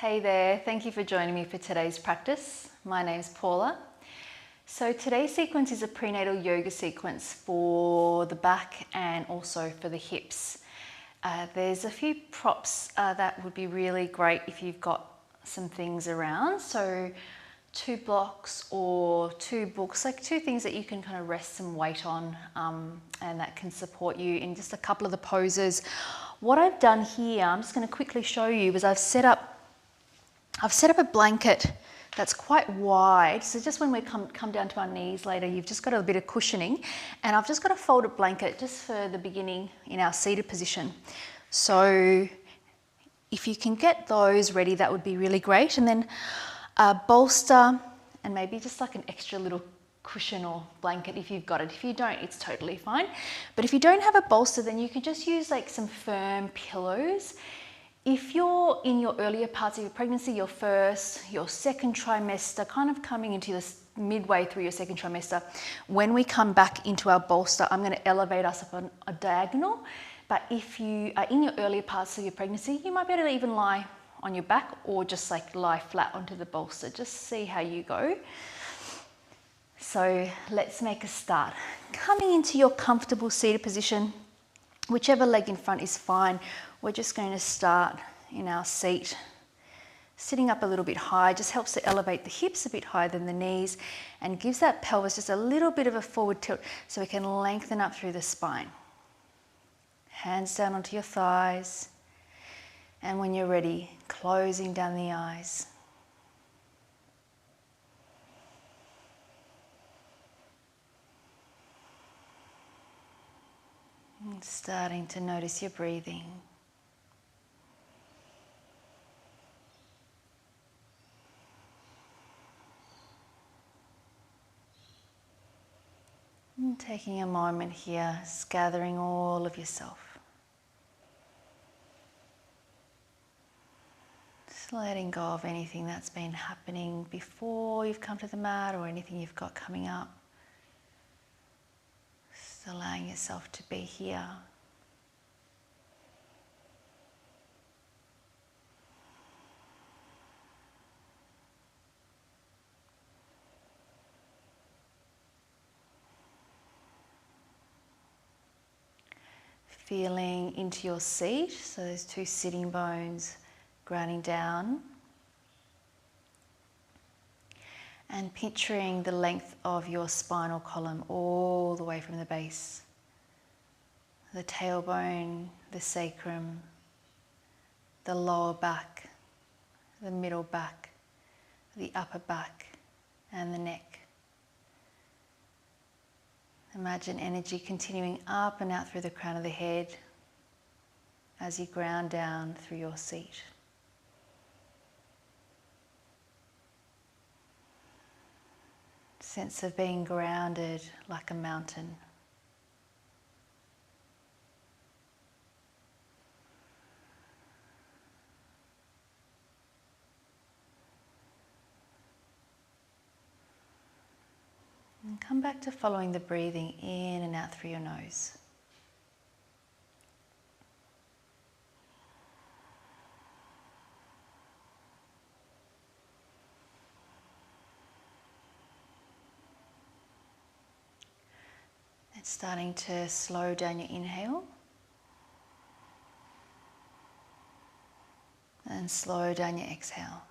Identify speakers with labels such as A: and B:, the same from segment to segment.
A: Hey there, thank you for joining me for today's practice. My name's Paula. So today's sequence is a prenatal yoga sequence for the back and also for the hips. There's a few props that would be really great if you've got some things around. So 2 blocks or 2 books, like 2 things that you can kind of rest some weight on and that can support you in just a couple of the poses. What I've done here, I'm just going to quickly show you, is I've set up a blanket that's quite wide, so just when we come down to our knees later, you've just got a bit of cushioning, and I've just got a folded blanket just for the beginning in our seated position. So if you can get those ready, that would be really great. And then a bolster and maybe just like an extra little cushion or blanket if you've got it. If you don't, it's totally fine. But if you don't have a bolster, then you can just use like some firm pillows. If you're in your earlier parts of your pregnancy, your first, your second trimester, kind of coming into this midway through your second trimester, when we come back into our bolster, I'm going to elevate us up on a diagonal. But if you are in your earlier parts of your pregnancy, you might be able to even lie on your back or just like lie flat onto the bolster. Just see how you go. So let's make a start. Coming into your comfortable seated position, whichever leg in front is fine. We're just going to start in our seat. Sitting up a little bit high just helps to elevate the hips a bit higher than the knees and gives that pelvis just a little bit of a forward tilt so we can lengthen up through the spine. Hands down onto your thighs. And when you're ready, closing down the eyes. And starting to notice your breathing. And taking a moment here, just gathering all of yourself. Just letting go of anything that's been happening before you've come to the mat or anything you've got coming up. Just allowing yourself to be here. Feeling into your seat, so those 2 sitting bones grounding down. And picturing the length of your spinal column all the way from the base. The tailbone, the sacrum, the lower back, the middle back, the upper back, and the neck. Imagine energy continuing up and out through the crown of the head as you ground down through your seat. Sense of being grounded like a mountain. And come back to following the breathing in and out through your nose. And starting to slow down your inhale. And slow down your exhale.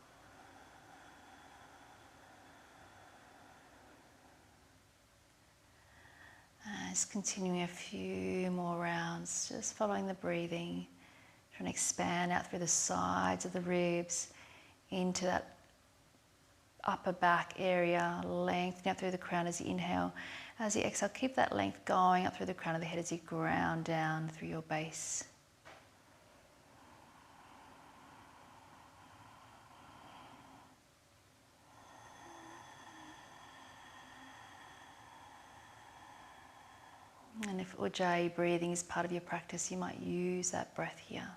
A: Just continuing a few more rounds, just following the breathing, trying to expand out through the sides of the ribs into that upper back area, lengthening out through the crown as you inhale. As you exhale, keep that length going up through the crown of the head as you ground down through your base. And if Ujjayi breathing is part of your practice, you might use that breath here.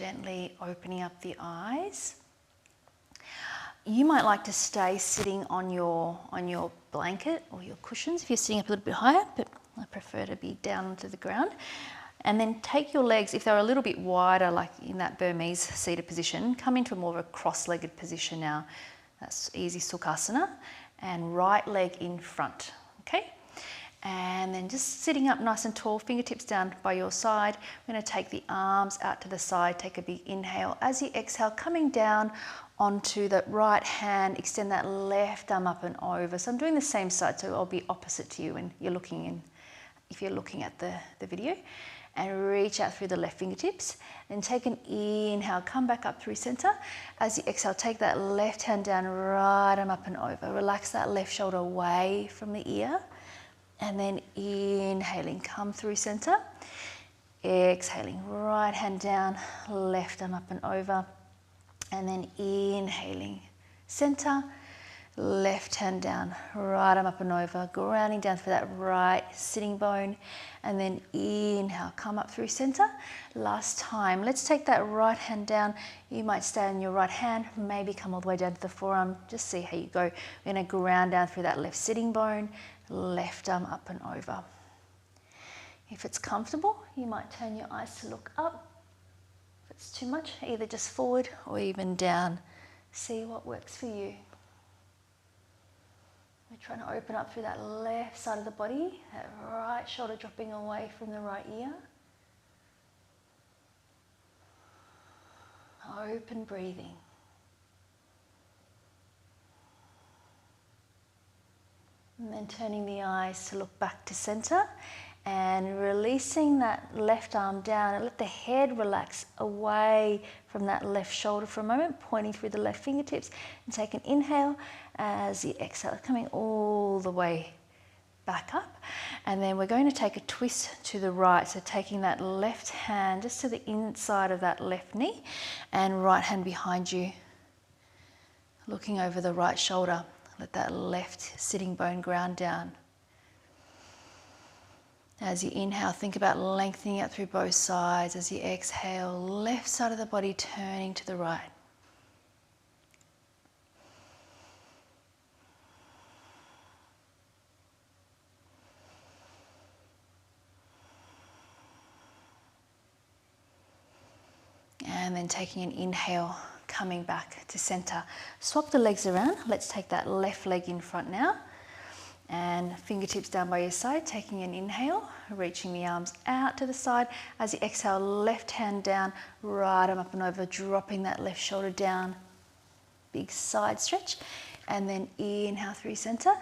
A: Gently opening up the eyes. You might like to stay sitting on your blanket or your cushions if you're sitting up a little bit higher, but I prefer to be down onto the ground. And then take your legs, if they're a little bit wider, like in that Burmese seated position, come into more of a cross-legged position now. That's easy Sukhasana. And right leg in front, okay? And then just sitting up nice and tall, fingertips down by your side. We're going to take the arms out to the side, take a big inhale. As you exhale, coming down onto the right hand, extend that left arm up and over. So I'm doing the same side, so I'll be opposite to you when you're looking in, if you're looking at the video. And reach out through the left fingertips. Then take an inhale, come back up through center. As you exhale, take that left hand down, right arm up and over. Relax that left shoulder away from the ear. And then inhaling, come through center. Exhaling, right hand down, left arm up and over. And then inhaling, center, left hand down, right arm up and over, grounding down for that right sitting bone. And then inhale, come up through center. Last time, let's take that right hand down. You might stay on your right hand, maybe come all the way down to the forearm. Just see how you go. We're gonna ground down through that left sitting bone, left arm up and over. If it's comfortable, you might turn your eyes to look up. If it's too much, either just forward or even down. See what works for you. We're trying to open up through that left side of the body, that right shoulder dropping away from the right ear. Open breathing. And then turning the eyes to look back to center and releasing that left arm down and let the head relax away from that left shoulder for a moment, pointing through the left fingertips, and take an inhale as you exhale, coming all the way back up. And then we're going to take a twist to the right, so taking that left hand just to the inside of that left knee and right hand behind you, looking over the right shoulder. Let that left sitting bone ground down. As you inhale, think about lengthening out through both sides. As you exhale, left side of the body turning to the right. And then taking an inhale, coming back to center. Swap the legs around. Let's take that left leg in front now. And fingertips down by your side, taking an inhale, reaching the arms out to the side. As you exhale, left hand down, right arm up and over, dropping that left shoulder down. Big side stretch. And then inhale through center.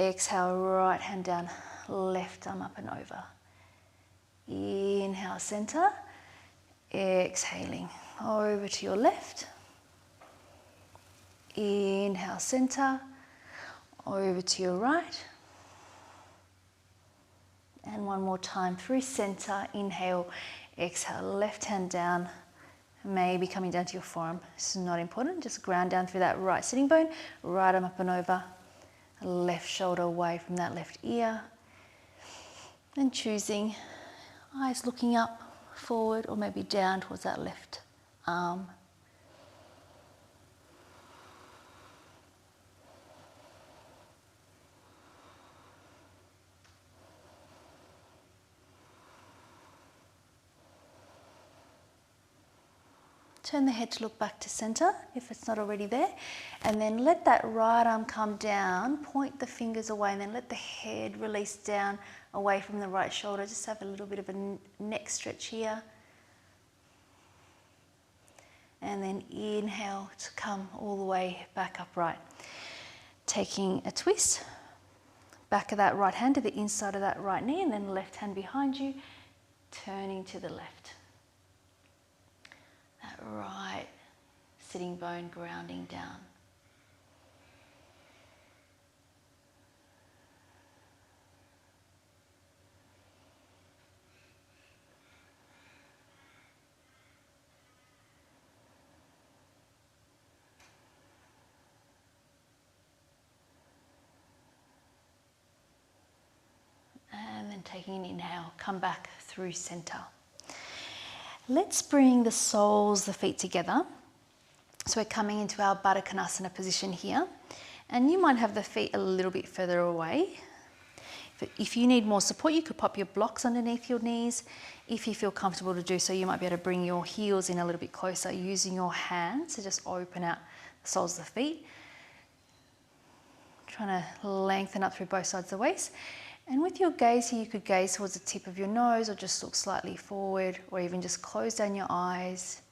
A: Exhale, right hand down, left arm up and over. Inhale, center. Exhaling, over to your left. Inhale, center. Over to your right. And one more time through center. Inhale, exhale, left hand down. Maybe coming down to your forearm. This is not important. Just ground down through that right sitting bone. Right arm up and over. Left shoulder away from that left ear. And choosing eyes looking up, forward, or maybe down towards that left arm. Turn the head to look back to center if it's not already there. And then let that right arm come down, point the fingers away, and then let the head release down away from the right shoulder. Just have a little bit of a neck stretch here. And then inhale to come all the way back upright. Taking a twist, back of that right hand to the inside of that right knee, and then left hand behind you, turning to the left. That right sitting bone grounding down. And then taking an inhale, come back through center. Let's bring the soles, the feet together. So we're coming into our Baddha Konasana position here. And you might have the feet a little bit further away. If you need more support, you could pop your blocks underneath your knees. If you feel comfortable to do so, you might be able to bring your heels in a little bit closer using your hands to just open out the soles of the feet. Trying to lengthen up through both sides of the waist. And with your gaze here, you could gaze towards the tip of your nose or just look slightly forward, or even just close down your eyes.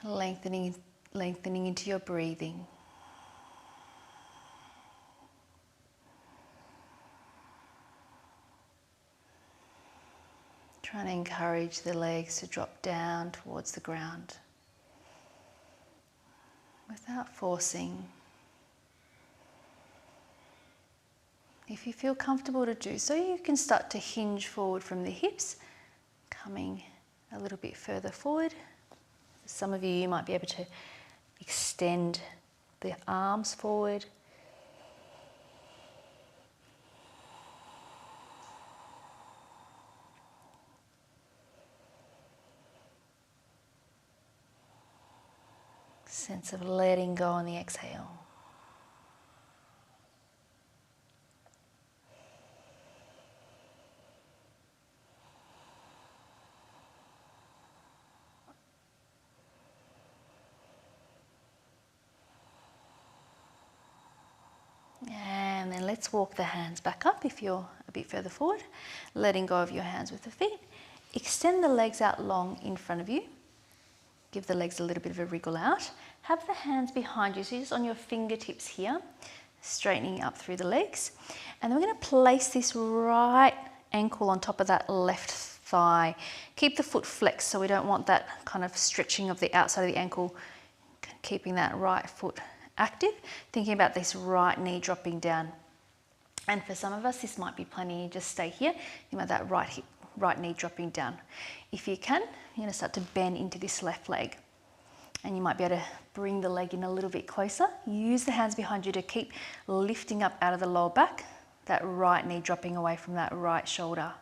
A: Lengthening into your breathing. Trying to encourage the legs to drop down towards the ground without forcing. If you feel comfortable to do so, you can start to hinge forward from the hips, coming a little bit further forward. Some of you might be able to extend the arms forward. Sense of letting go on the exhale. And then let's walk the hands back up if you're a bit further forward, letting go of your hands with the feet. Extend the legs out long in front of you. Give the legs a little bit of a wriggle out. Have the hands behind you, so you're just on your fingertips here, straightening up through the legs. And then we're going to place this right ankle on top of that left thigh. Keep the foot flexed, so we don't want that kind of stretching of the outside of the ankle, keeping that right foot active. Thinking about this right knee dropping down. And for some of us, this might be plenty. Just stay here. Think about that right knee dropping down. If you can, you're going to start to bend into this left leg. And you might be able to bring the leg in a little bit closer. Use the hands behind you to keep lifting up out of the lower back. That right knee dropping away from that right shoulder.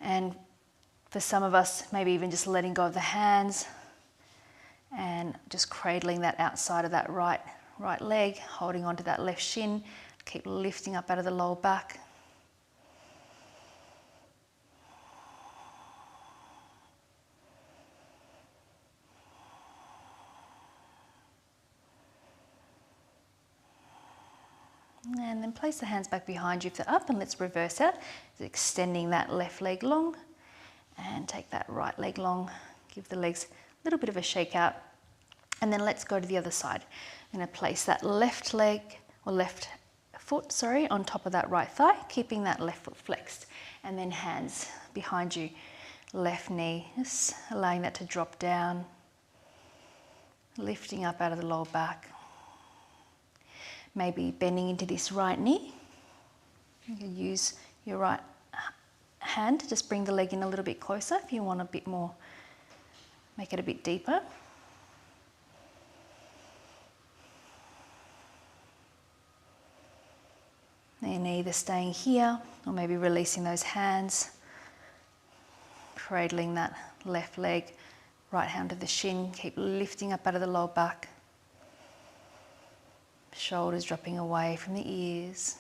A: And for some of us, maybe even just letting go of the hands and just cradling that outside of that right leg, holding onto that left shin. Keep lifting up out of the lower back. And then place the hands back behind you if they're up, and let's reverse out. Extending that left leg long and take that right leg long. Give the legs a little bit of a shake out. And then let's go to the other side. I'm going to place that left leg, or left foot, sorry, on top of that right thigh, keeping that left foot flexed. And then hands behind you, left knee, just allowing that to drop down, lifting up out of the lower back. Maybe bending into this right knee. You can use your right hand to just bring the leg in a little bit closer if you want a bit more, make it a bit deeper. Then either staying here or maybe releasing those hands, cradling that left leg, right hand to the shin, keep lifting up out of the lower back. Shoulders dropping away from the ears.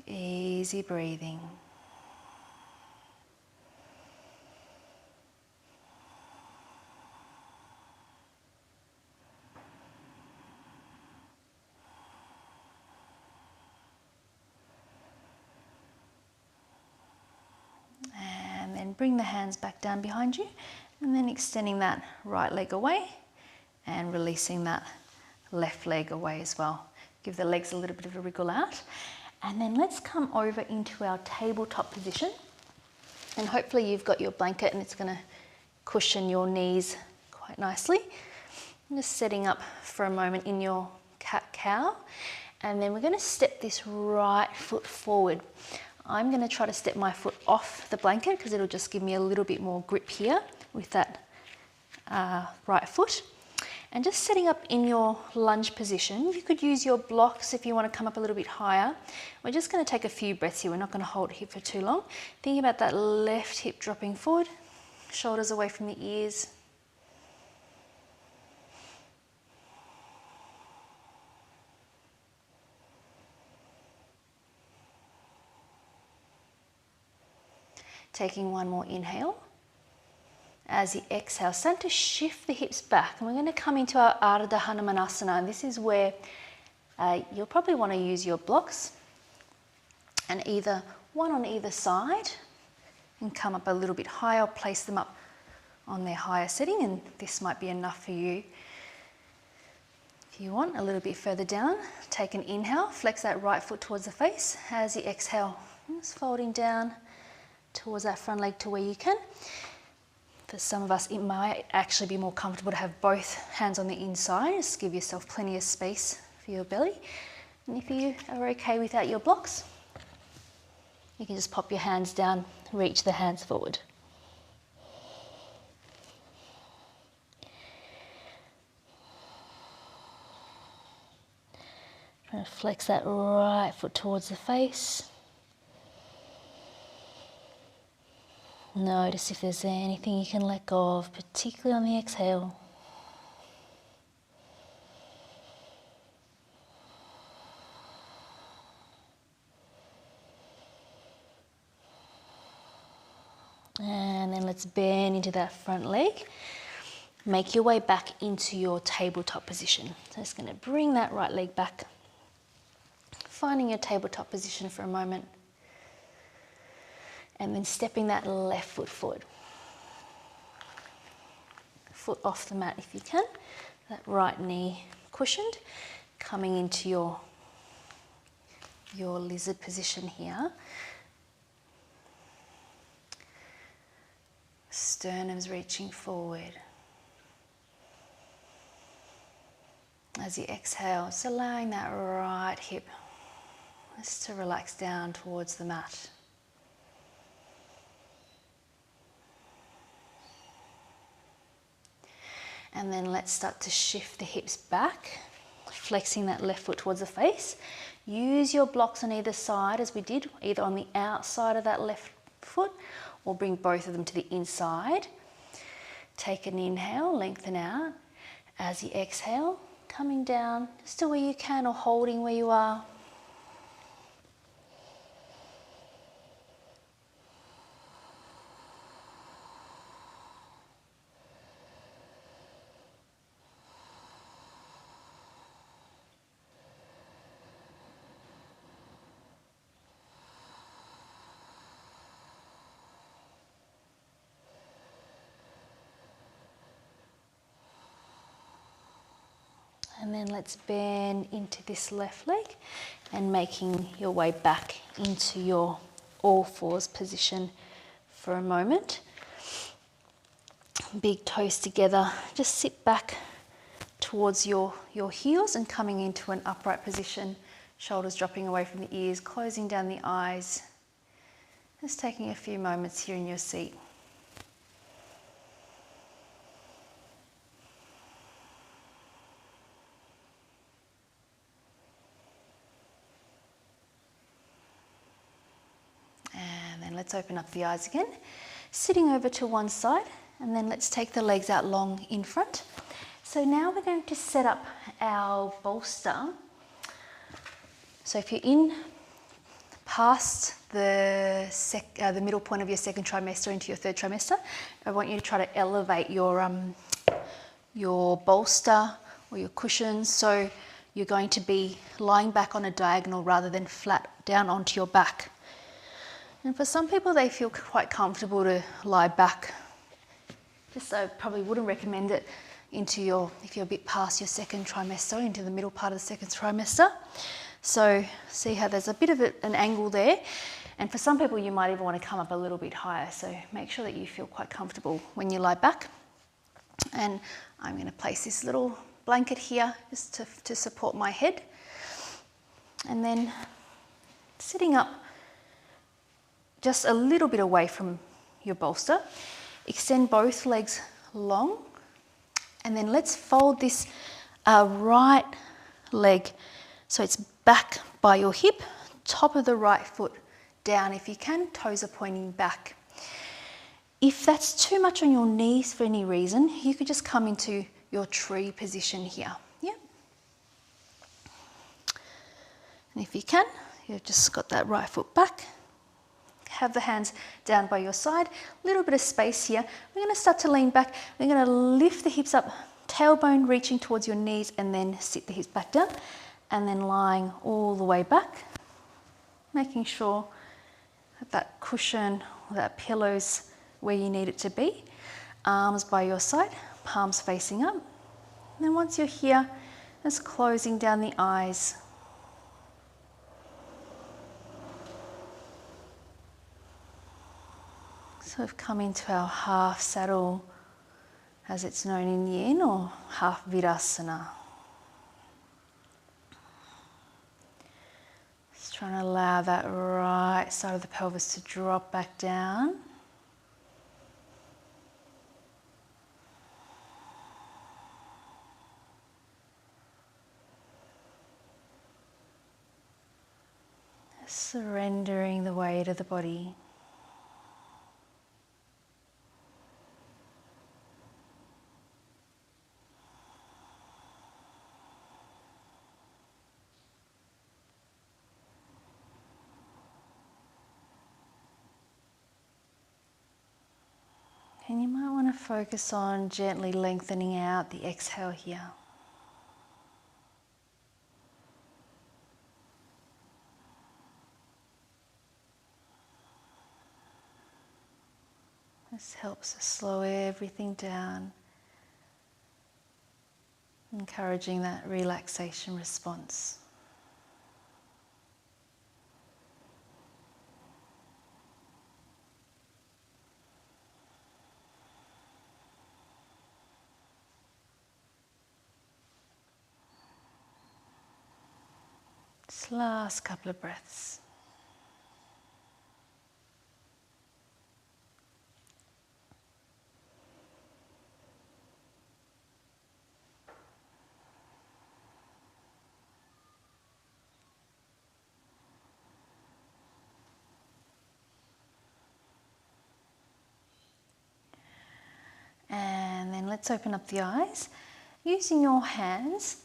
A: Easy breathing. And then bring the hands back down behind you, and then extending that right leg away and releasing that left leg away as well. Give the legs a little bit of a wriggle out. And then let's come over into our tabletop position. And hopefully you've got your blanket and it's going to cushion your knees quite nicely. I'm just setting up for a moment in your cat-cow. And then we're going to step this right foot forward. I'm going to try to step my foot off the blanket because it'll just give me a little bit more grip here with that right foot. And just setting up in your lunge position. You could use your blocks if you want to come up a little bit higher. We're just going to take a few breaths here. We're not going to hold here for too long. Thinking about that left hip dropping forward, shoulders away from the ears. Taking one more inhale. As you exhale, start to shift the hips back, and we're going to come into our Ardha Hanumanasana, and this is where you'll probably want to use your blocks, and either one on either side, and come up a little bit higher, or place them up on their higher setting, and this might be enough for you. If you want, a little bit further down, take an inhale, flex that right foot towards the face. As you exhale, just folding down towards that front leg to where you can. For some of us, it might actually be more comfortable to have both hands on the inside. Just give yourself plenty of space for your belly. And if you are okay without your blocks, you can just pop your hands down, reach the hands forward. Trying to flex that right foot towards the face. Notice if there's anything you can let go of, particularly on the exhale. And then let's bend into that front leg. Make your way back into your tabletop position. So just going to bring that right leg back. Finding your tabletop position for a moment. And then stepping that left foot forward. Foot off the mat if you can. That right knee cushioned. Coming into your lizard position here. Sternum's reaching forward. As you exhale, just allowing that right hip just to relax down towards the mat. And then let's start to shift the hips back, flexing that left foot towards the face. Use your blocks on either side as we did, either on the outside of that left foot or bring both of them to the inside. Take an inhale, lengthen out. As you exhale, coming down just to where you can or holding where you are. And then let's bend into this left leg and making your way back into your all fours position for a moment. Big toes together, just sit back towards your heels and coming into an upright position, shoulders dropping away from the ears, closing down the eyes. Just taking a few moments here in your seat. Let's open up the eyes again, sitting over to one side, and then let's take the legs out long in front. So now we're going to set up our bolster. So if you're in past the middle point of your second trimester into your third trimester, I want you to try to elevate your bolster or your cushions. So you're going to be lying back on a diagonal rather than flat down onto your back. And for some people, they feel quite comfortable to lie back. Just I probably wouldn't recommend it if you're a bit past your second trimester, into the middle part of the second trimester. So see how there's a bit of an angle there. And for some people, you might even want to come up a little bit higher. So make sure that you feel quite comfortable when you lie back. And I'm going to place this little blanket here just to support my head. And then sitting up just a little bit away from your bolster. Extend both legs long And then let's fold this right leg so it's back by your hip, top of the right foot down if you can, toes are pointing back. If that's too much on your knees for any reason, you could just come into your tree position here. Yep. And if you can, you've just got that right foot back. Have the hands down by your side, a little bit of space here. We're going to start to lean back. We're going to lift the hips up, tailbone reaching towards your knees, and then sit the hips back down, and then lying all the way back, making sure that that cushion or that pillow's where you need it to be. Arms by your side, palms facing up. And then once you're here, just closing down the eyes. So we've come into our half saddle, as it's known in yin, or half virasana. Just trying to allow that right side of the pelvis to drop back down. Surrendering the weight of the body. And you might want to focus on gently lengthening out the exhale here. This helps us slow everything down, encouraging that relaxation response. This last couple of breaths. And then let's open up the eyes. Using your hands,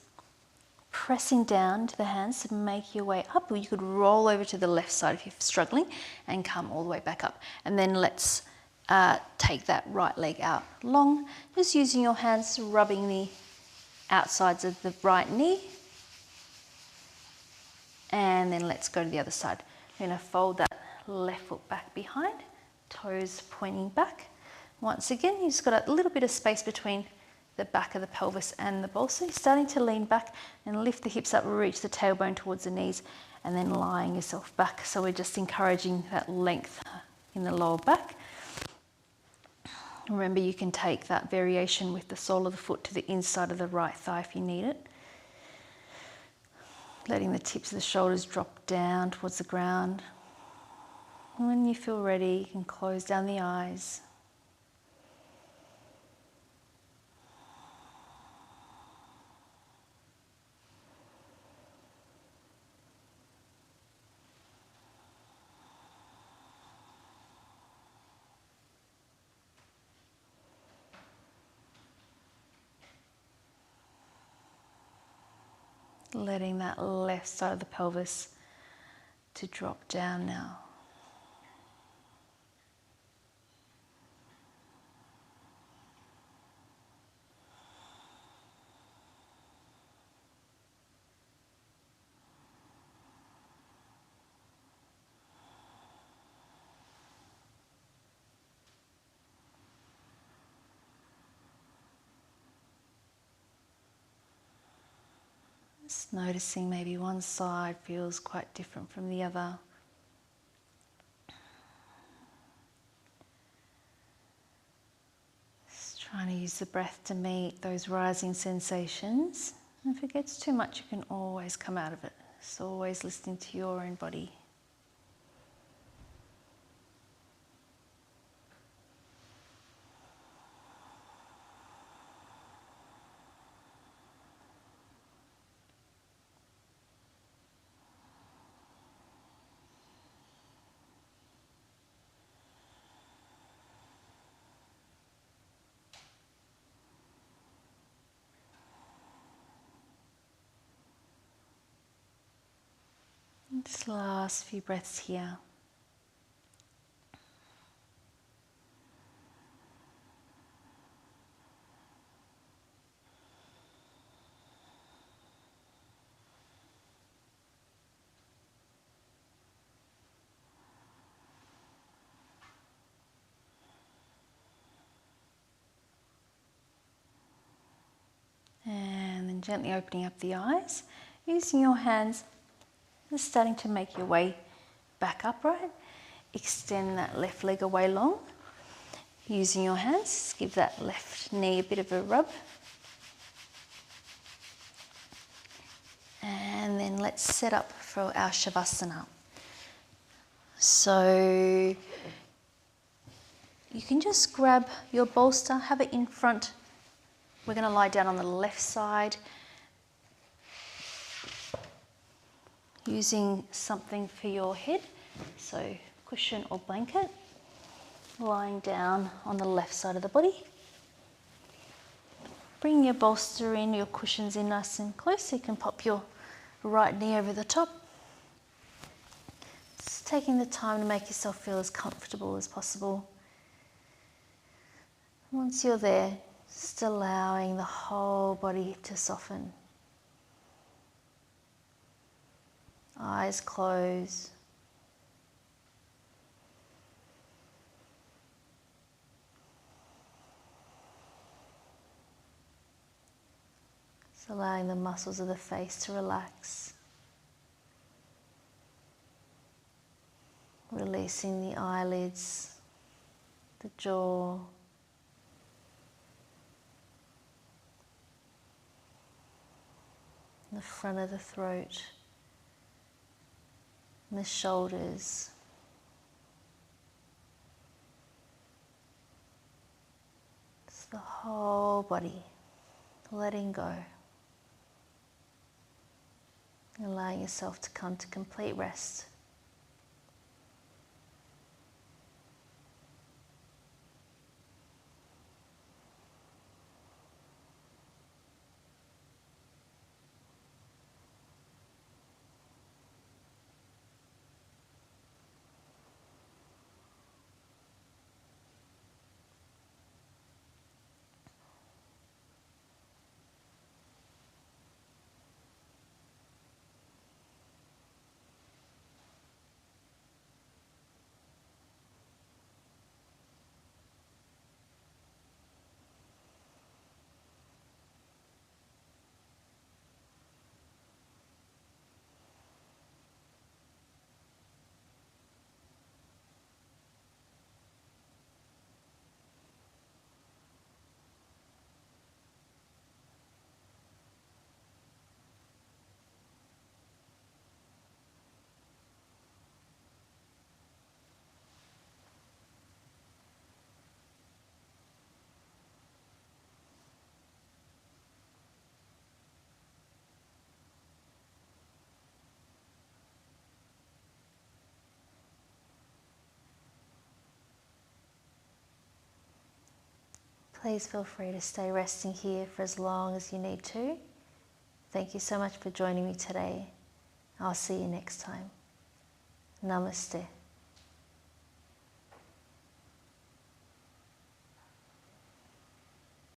A: pressing down to the hands to make your way up, or you could roll over to the left side if you're struggling and come all the way back up. And then let's take that right leg out long, just using your hands, rubbing the outsides of the right knee. And then let's go to the other side. We're going to fold that left foot back behind, toes pointing back. Once again, you've just got a little bit of space between the back of the pelvis and the bolster. You're starting to lean back and lift the hips up, reach the tailbone towards the knees, and then lying yourself back. So we're just encouraging that length in the lower back. Remember, you can take that variation with the sole of the foot to the inside of the right thigh if you need it. Letting the tips of the shoulders drop down towards the ground. And when you feel ready, you can close down the eyes. Letting that left side of the pelvis to drop down now. Just noticing maybe one side feels quite different from the other. Just trying to use the breath to meet those rising sensations. And if it gets too much, you can always come out of it. It's always listening to your own body. Just last few breaths here. And then gently opening up the eyes, using your hands, just starting to make your way back upright. Extend that left leg away long. Using your hands, give that left knee a bit of a rub. And then let's set up for our Shavasana. So you can just grab your bolster, have it in front. We're going to lie down on the left side, using something for your head, so cushion or blanket, lying down on the left side of the body. Bring your bolster in, your cushions in nice and close, so you can pop your right knee over the top. Just taking the time to make yourself feel as comfortable as possible. Once you're there, just allowing the whole body to soften. Eyes closed. Just allowing the muscles of the face to relax. Releasing the eyelids, the jaw. The front of the throat, and the shoulders, just the whole body, letting go, allowing yourself to come to complete rest. Please feel free to stay resting here for as long as you need to. Thank you so much for joining me today. I'll see you next time. Namaste.